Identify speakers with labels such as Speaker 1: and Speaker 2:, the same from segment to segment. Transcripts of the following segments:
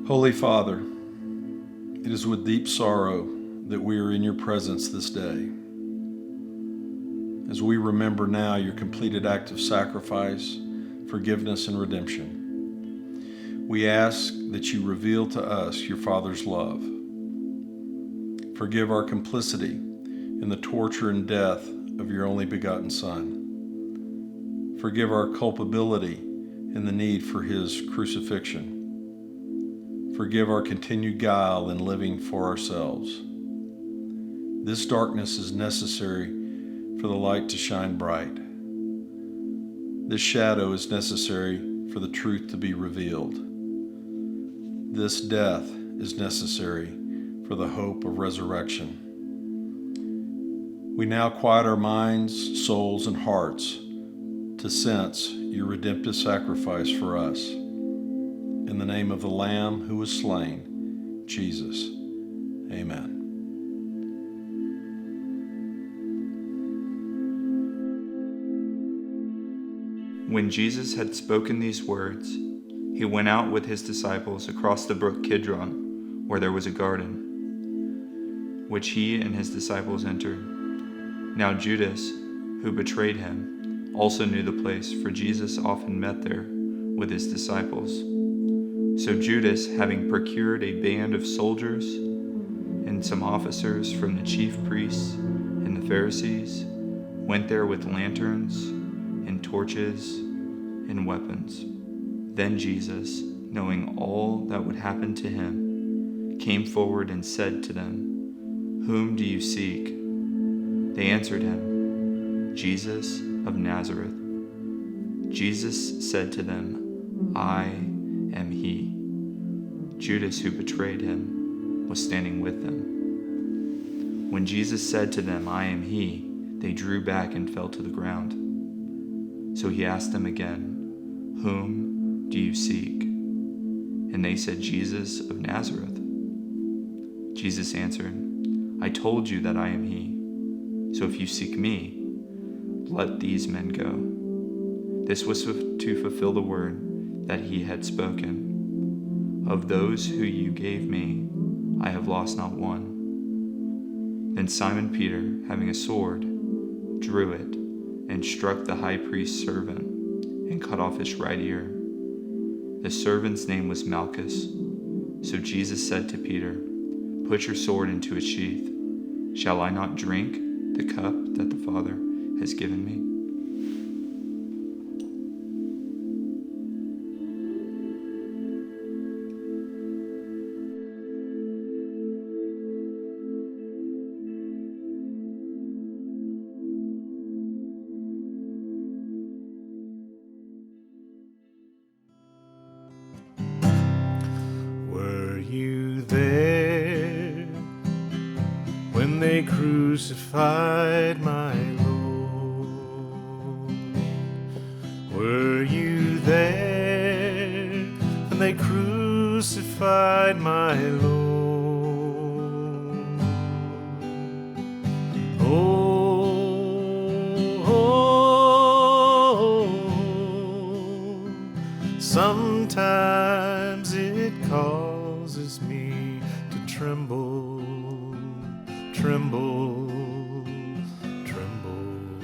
Speaker 1: Holy Father, it is with deep sorrow that we are in your presence this day. As we remember now your completed act of sacrifice, forgiveness, and redemption, we ask that you reveal to us your Father's love. Forgive our complicity in the torture and death of your only begotten Son. Forgive our culpability in the need for his crucifixion. Forgive our continued guile in living for ourselves. This darkness is necessary for the light to shine bright. This shadow is necessary for the truth to be revealed. This death is necessary for the hope of resurrection. We now quiet our minds, souls, and hearts to sense your redemptive sacrifice for us. In the name of the Lamb who was slain, Jesus. Amen.
Speaker 2: When Jesus had spoken these words, he went out with his disciples across the brook Kidron, where there was a garden, which he and his disciples entered. Now Judas, who betrayed him, also knew the place, for Jesus often met there with his disciples. So Judas, having procured a band of soldiers and some officers from the chief priests and the Pharisees, went there with lanterns and torches and weapons. Then Jesus, knowing all that would happen to him, came forward and said to them, "Whom do you seek?" They answered him, "Jesus of Nazareth." Jesus said to them, "I am he." Judas, who betrayed him, was standing with them. When Jesus said to them, "I am he," they drew back and fell to the ground. So he asked them again, "Whom do you seek?" And they said, "Jesus of Nazareth." Jesus answered, "I told you that I am he. So if you seek me, let these men go." This was to fulfill the word that he had spoken. "Of those who you gave me, I have lost not one." Then Simon Peter, having a sword, drew it and struck the high priest's servant and cut off his right ear. The servant's name was Malchus. So Jesus said to Peter, "Put your sword into its sheath. Shall I not drink the cup that the Father has given me?"
Speaker 3: Were you there when they crucified my Lord? Were you there when they crucified my Lord? Oh, sometimes it causes me to tremble, tremble, tremble.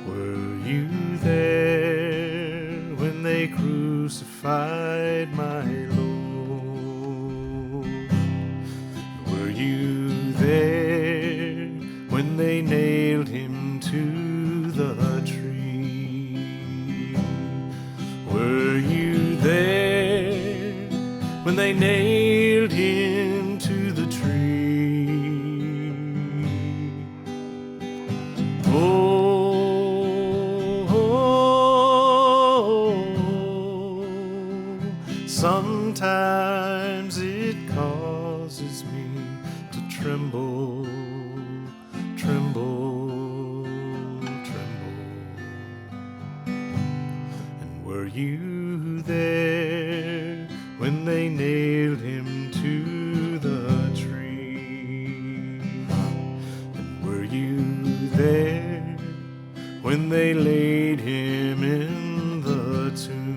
Speaker 3: Were you there when they crucified my Lord? Were you there when they nailed him to the tree? Were you there when they nailed him to the tree? Sometimes it causes me to tremble, tremble, tremble. And were you there when they nailed him to the tree? And were you there when they laid him in the tomb?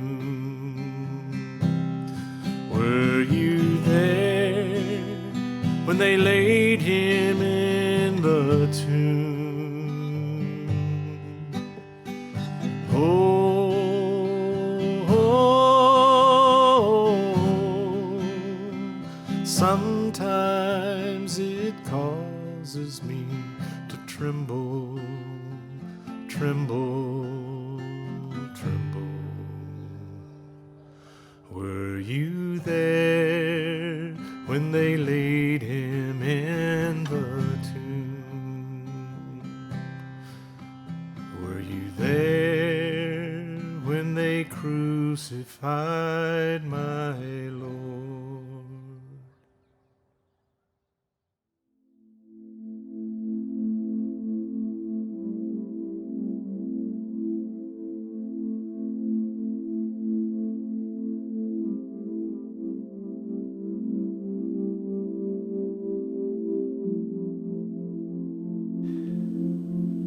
Speaker 3: causes me to tremble, tremble, tremble. Were you there when they laid him in the tomb? Were you there when they crucified my Lord?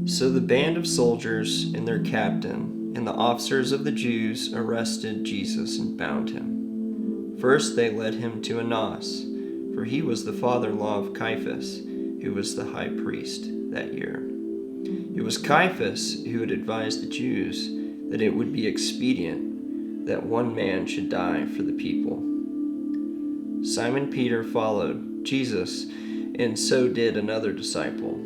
Speaker 4: So the band of soldiers and their captain and the officers of the Jews arrested Jesus and bound him. First they led him to Annas, for he was the father-in-law of Caiaphas, who was the high priest that year. It was Caiaphas who had advised the Jews that it would be expedient that one man should die for the people. Simon Peter followed Jesus, and so did another disciple.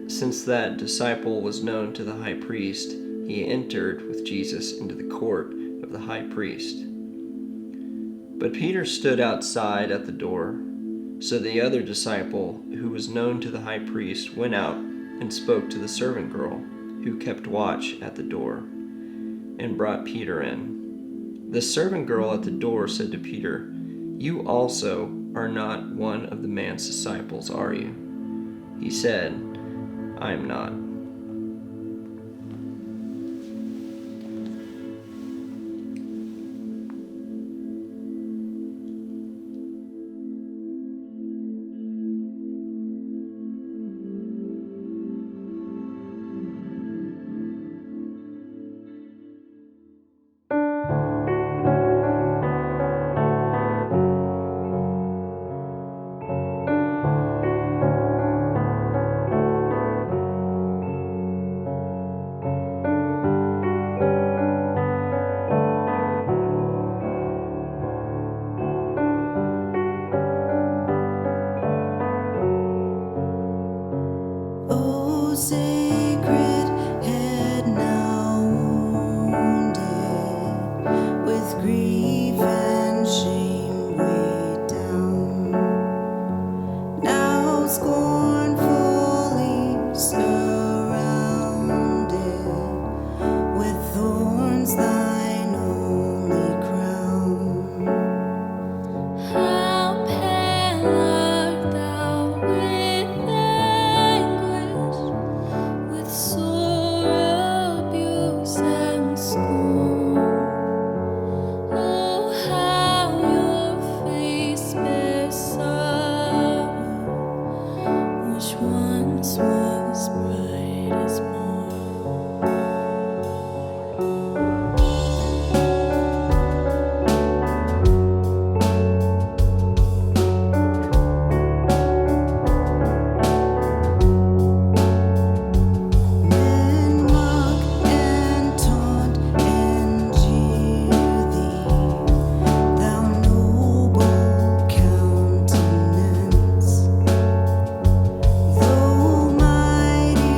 Speaker 4: Since that disciple was known to the high priest, he entered with Jesus into the court of the high priest. But Peter stood outside at the door. So the other disciple, who was known to the high priest, went out and spoke to the servant girl, who kept watch at the door, and brought Peter in. The servant girl at the door said to Peter, "You also are not one of the man's disciples, are you?" He said, "I am not."
Speaker 5: O sacred head now wounded, with grief and shame weighed down, now scornfully surrounded, with thorns thine only crown. How pale art thou with anguish, with sore abuse and scorn. Oh, how your face bears sorrow, which once was bright as morn. Men mock and taunt and jeer thee, thou noble countenance. Though mighty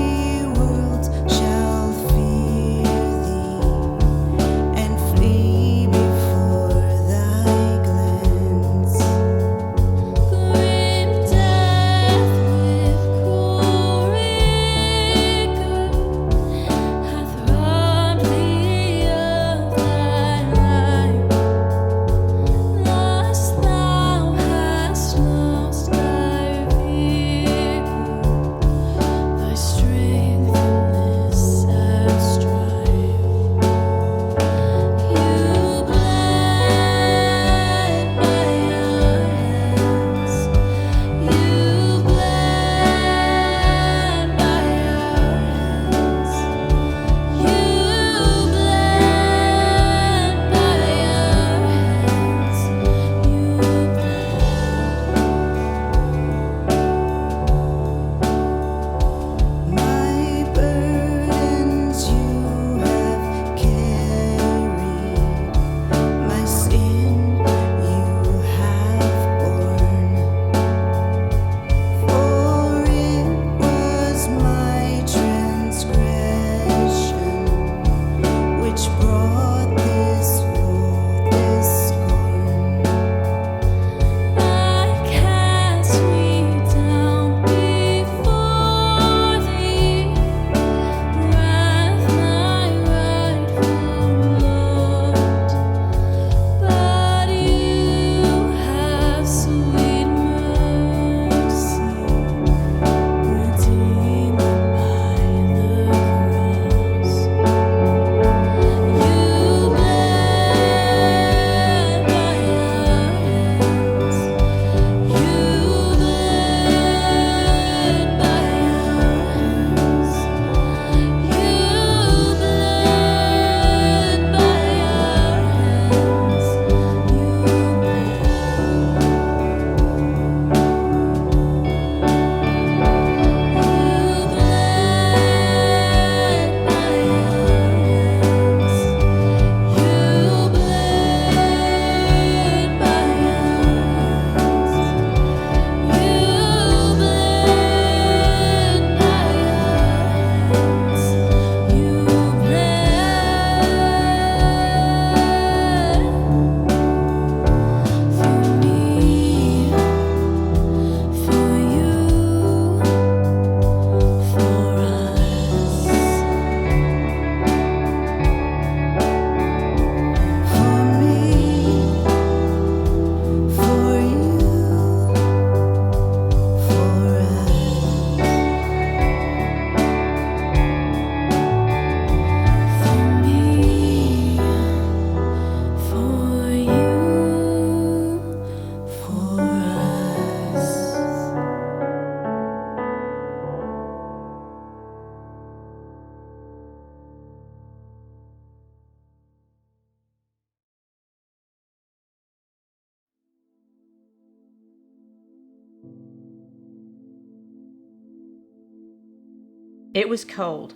Speaker 6: It was cold,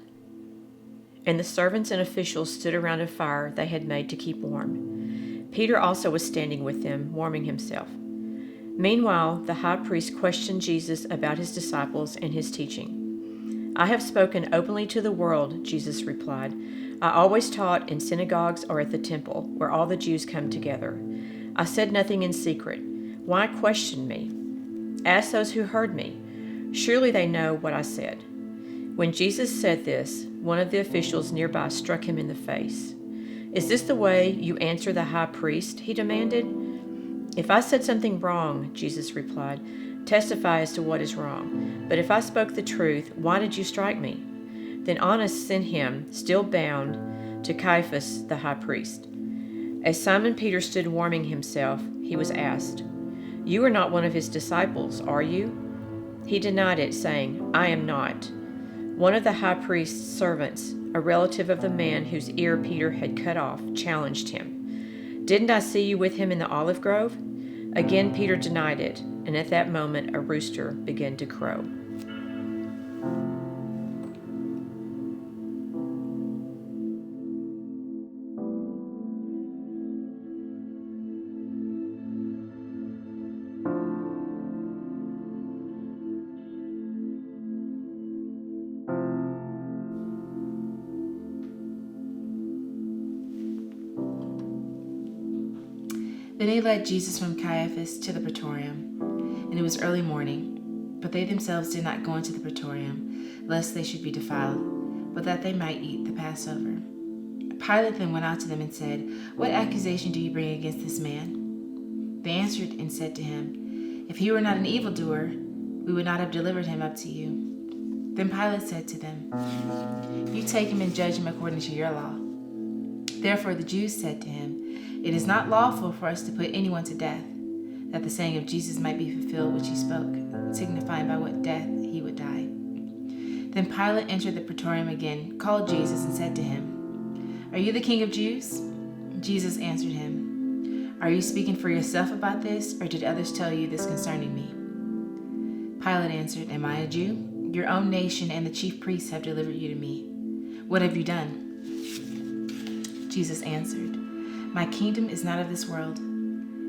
Speaker 6: and the servants and officials stood around a fire they had made to keep warm. Peter also was standing with them, warming himself. Meanwhile, the high priest questioned Jesus about his disciples and his teaching. "I have spoken openly to the world," Jesus replied. "I always taught in synagogues or at the temple, where all the Jews come together. I said nothing in secret. Why question me? Ask those who heard me. Surely they know what I said." When Jesus said this, one of the officials nearby struck him in the face. "Is this the way you answer the high priest?" he demanded. "If I said something wrong," Jesus replied, "testify as to what is wrong. But if I spoke the truth, why did you strike me?" Then Annas sent him, still bound, to Caiaphas the high priest. As Simon Peter stood warming himself, he was asked, "You are not one of his disciples, are you?" He denied it, saying, "I am not." One of the high priest's servants, a relative of the man whose ear Peter had cut off, challenged him. "Didn't I see you with him in the olive grove?" Again Peter denied it, and at that moment a rooster began to crow.
Speaker 7: Then they led Jesus from Caiaphas to the praetorium, and it was early morning. But they themselves did not go into the praetorium, lest they should be defiled, but that they might eat the Passover. Pilate then went out to them and said, "What accusation do you bring against this man?" They answered and said to him, "If he were not an evildoer, we would not have delivered him up to you." Then Pilate said to them, "You take him and judge him according to your law." Therefore the Jews said to him, "It is not lawful for us to put anyone to death," that the saying of Jesus might be fulfilled which he spoke, signifying by what death he would die. Then Pilate entered the praetorium again, called Jesus, and said to him, "Are you the king of Jews?" Jesus answered him, "Are you speaking for yourself about this, or did others tell you this concerning me?" Pilate answered, "Am I a Jew? Your own nation and the chief priests have delivered you to me. What have you done?" Jesus answered, "My kingdom is not of this world.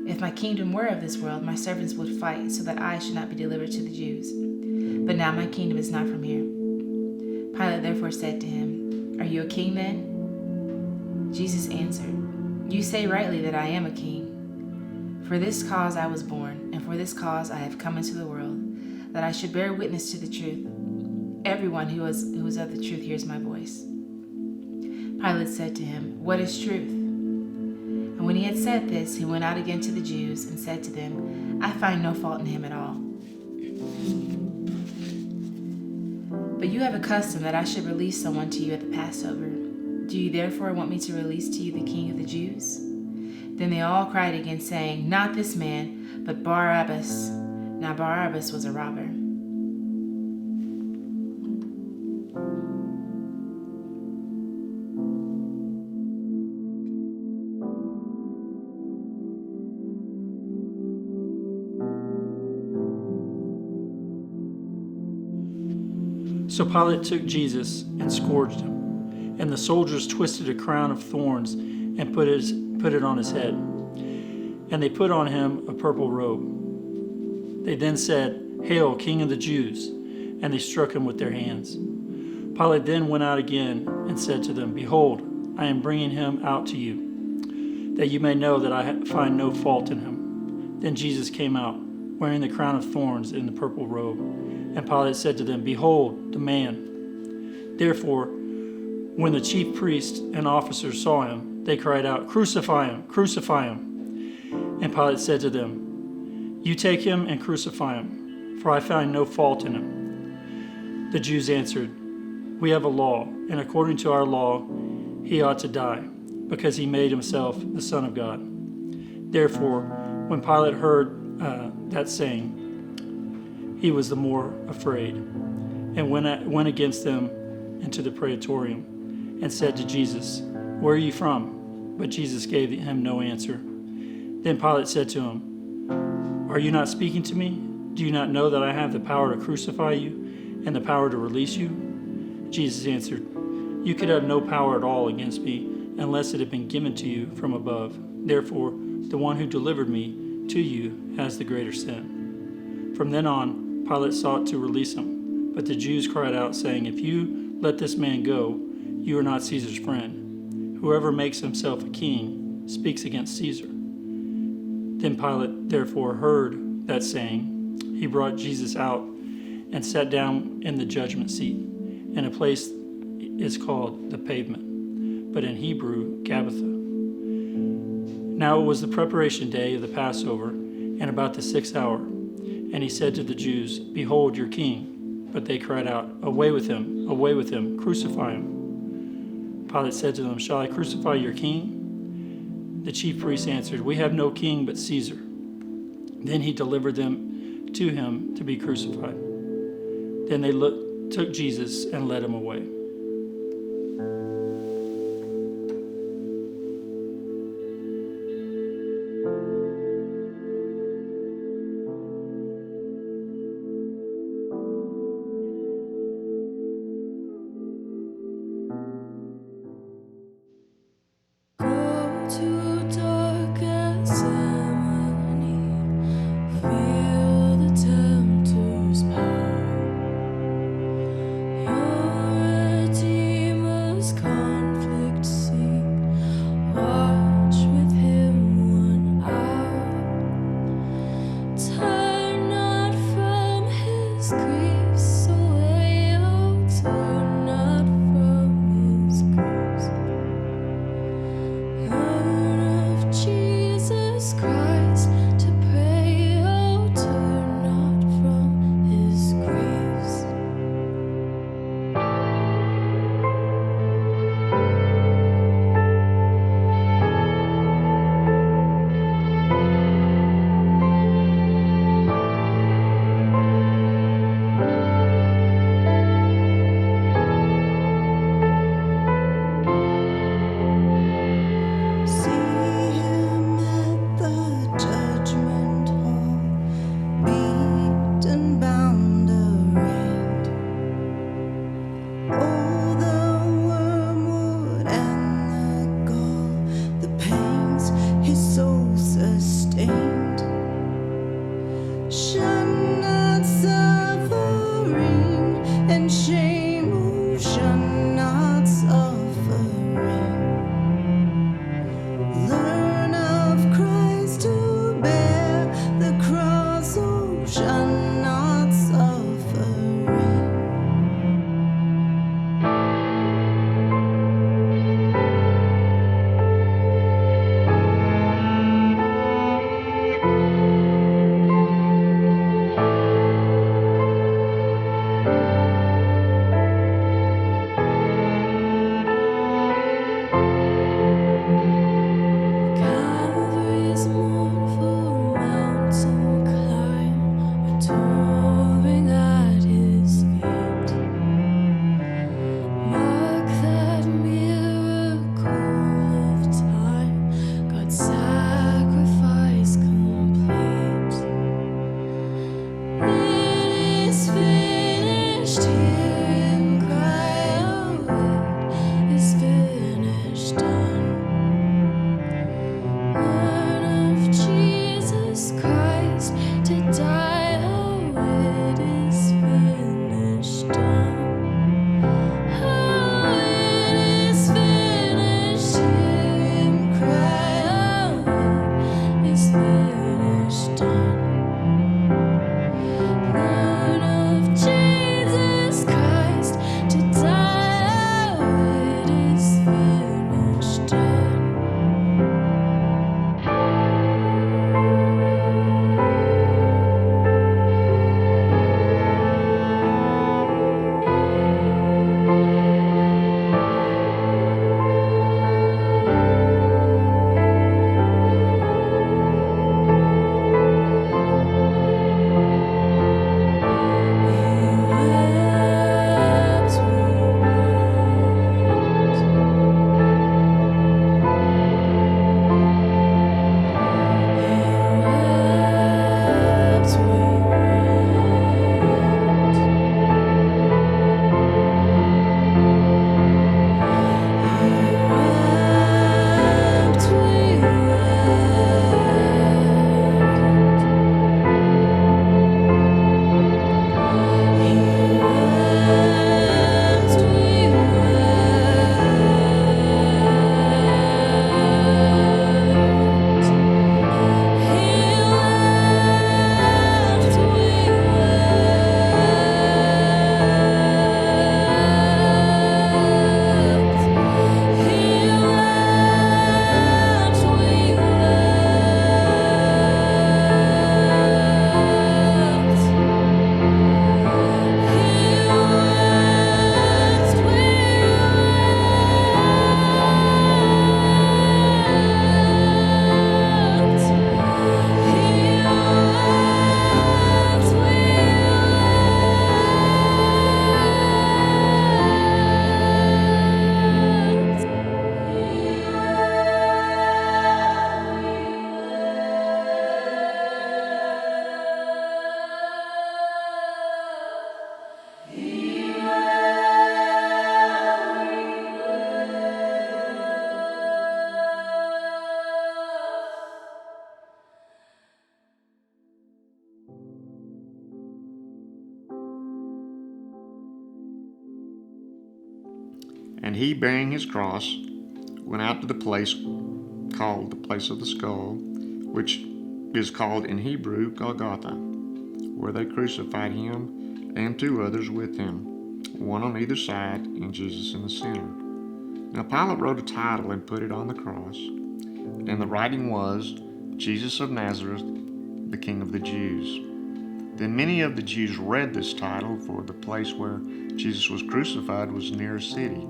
Speaker 7: If my kingdom were of this world, my servants would fight so that I should not be delivered to the Jews. But now my kingdom is not from here." Pilate therefore said to him, "Are you a king then?" Jesus answered, "You say rightly that I am a king. For this cause I was born, and for this cause I have come into the world, that I should bear witness to the truth. Everyone who is of the truth hears my voice." Pilate said to him, "What is truth?" And when he had said this, he went out again to the Jews and said to them, "I find no fault in him at all. But you have a custom that I should release someone to you at the Passover. Do you therefore want me to release to you the King of the Jews?" Then they all cried again, saying, "Not this man, but Barabbas." Now Barabbas was a robber.
Speaker 8: So Pilate took Jesus and scourged him, and the soldiers twisted a crown of thorns and put it on his head. And they put on him a purple robe. They then said, "Hail, King of the Jews!" And they struck him with their hands. Pilate then went out again and said to them, "Behold, I am bringing him out to you, that you may know that I find no fault in him." Then Jesus came out, wearing the crown of thorns and the purple robe. And Pilate said to them, "Behold, the man." Therefore, when the chief priests and officers saw him, they cried out, "Crucify him! Crucify him!" And Pilate said to them, "You take him and crucify him, for I find no fault in him." The Jews answered, "We have a law, and according to our law, he ought to die, because he made himself the Son of God." Therefore, when Pilate heard that saying, he was the more afraid, and went against them into the praetorium, and said to Jesus, "Where are you from?" But Jesus gave him no answer. Then Pilate said to him, "Are you not speaking to me? Do you not know that I have the power to crucify you and the power to release you?" Jesus answered, "You could have no power at all against me unless it had been given to you from above. Therefore, the one who delivered me to you has the greater sin." From then on, Pilate sought to release him, but the Jews cried out, saying, "If you let this man go, you are not Caesar's friend. Whoever makes himself a king speaks against Caesar." Then Pilate therefore heard that saying. He brought Jesus out and sat down in the judgment seat, in a place is called the Pavement, but in Hebrew, Gabbatha. Now it was the preparation day of the Passover, and about the 6th hour. And he said to the Jews, "Behold your king." But they cried out, "Away with him, crucify him." Pilate said to them, "Shall I crucify your king?" The chief priests answered, "We have no king but Caesar." Then he delivered them to him to be crucified. Then they took Jesus and led him away.
Speaker 5: Go to dark Gethsemane, feel the tempter's power. Your
Speaker 9: And he, bearing his cross, went out to the place called the place of the skull, which is called in Hebrew Golgotha, where they crucified him and 2 others with him, one on either side, and Jesus in the center. Now Pilate wrote a title and put it on the cross, and the writing was, Jesus of Nazareth, the King of the Jews. Then many of the Jews read this title, for the place where Jesus was crucified was near a city,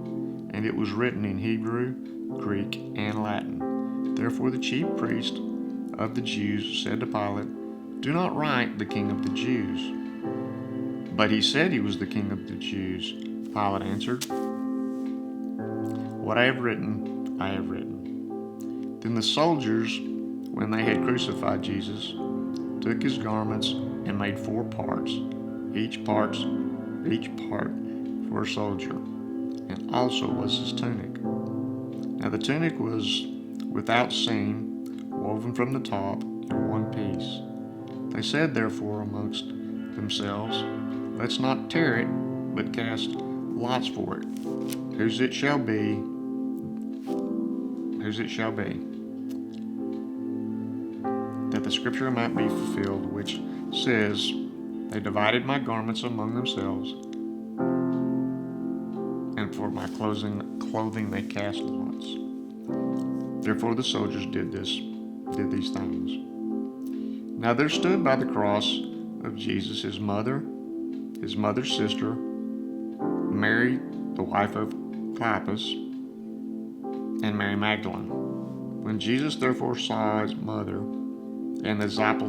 Speaker 9: and it was written in Hebrew, Greek, and Latin. Therefore the chief priest of the Jews said to Pilate, "Do not write the King of the Jews." But he said he was the King of the Jews. Pilate answered, "What I have written, I have written." Then the soldiers, when they had crucified Jesus, took his garments and made 4 parts, each part for a soldier, and also was his tunic. Now the tunic was without seam, woven from the top in one piece. They said therefore amongst themselves, "Let's not tear it, but cast lots for it, whose it shall be, that the scripture might be fulfilled, which says, They divided my garments among themselves, and for my clothing they cast lots." Therefore the soldiers did these things. Now there stood by the cross of Jesus his mother's sister, Mary, the wife of Cleopas, and Mary Magdalene. When Jesus therefore saw his mother and the disciple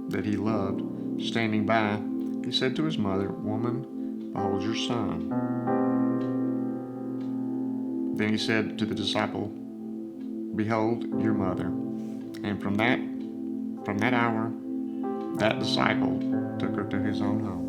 Speaker 9: that he loved standing by, he said to his mother, "Woman, behold your son." Then he said to the disciple, "Behold your mother." And from that hour, that disciple took her to his own home.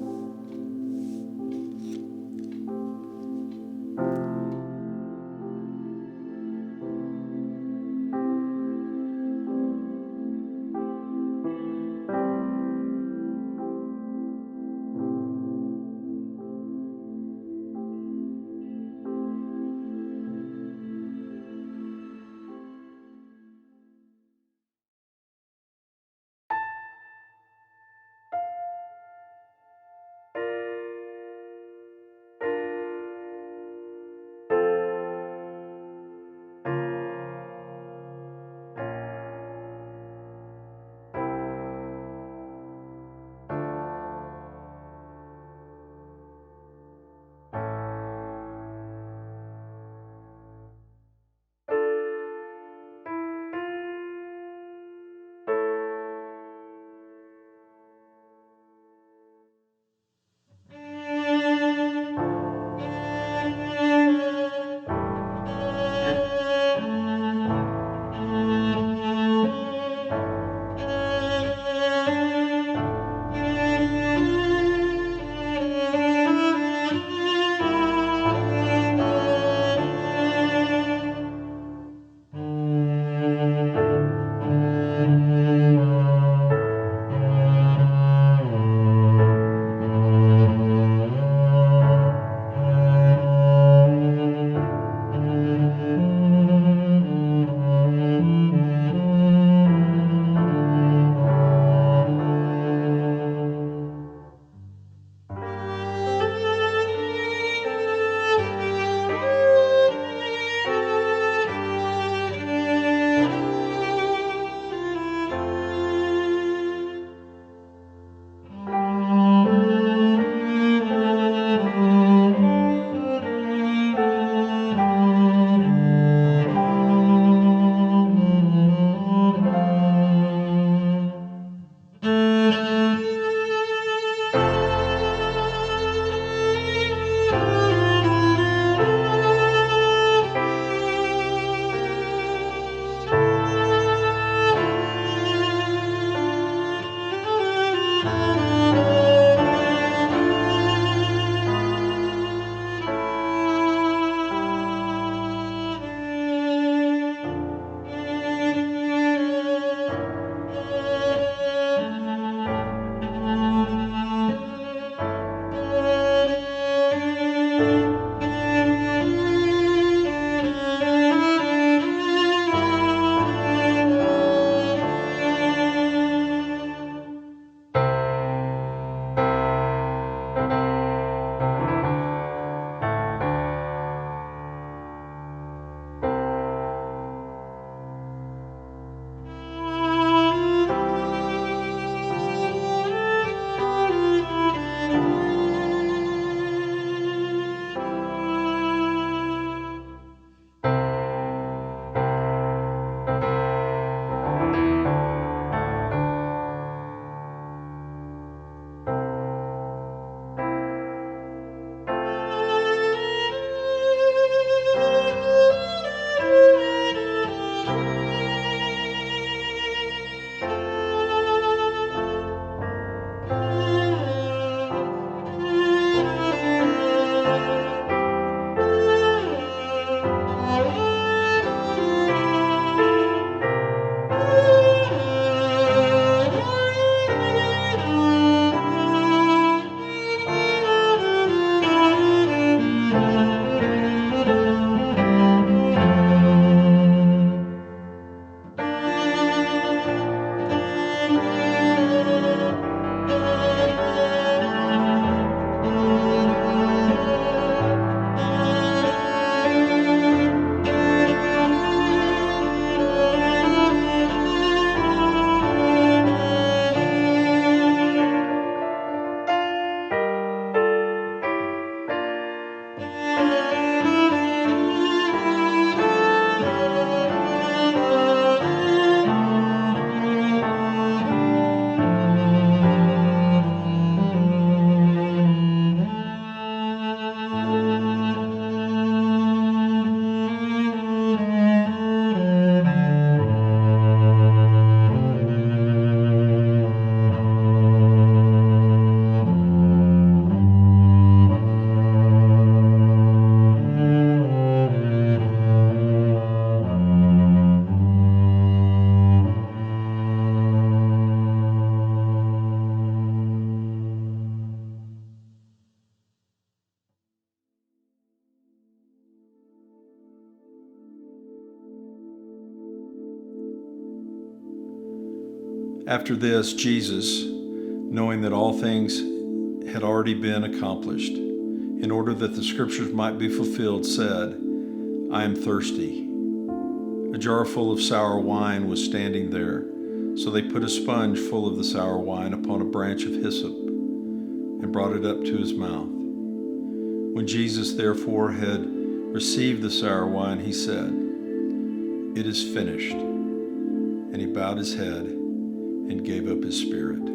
Speaker 1: After this, Jesus, knowing that all things had already been accomplished, in order that the scriptures might be fulfilled, said, I am thirsty. A jar full of sour wine was standing there, so they put a sponge full of the sour wine upon a branch of hyssop and brought it up to his mouth. When Jesus therefore had received the sour wine, he said, It is finished. And he bowed his head and gave up his spirit.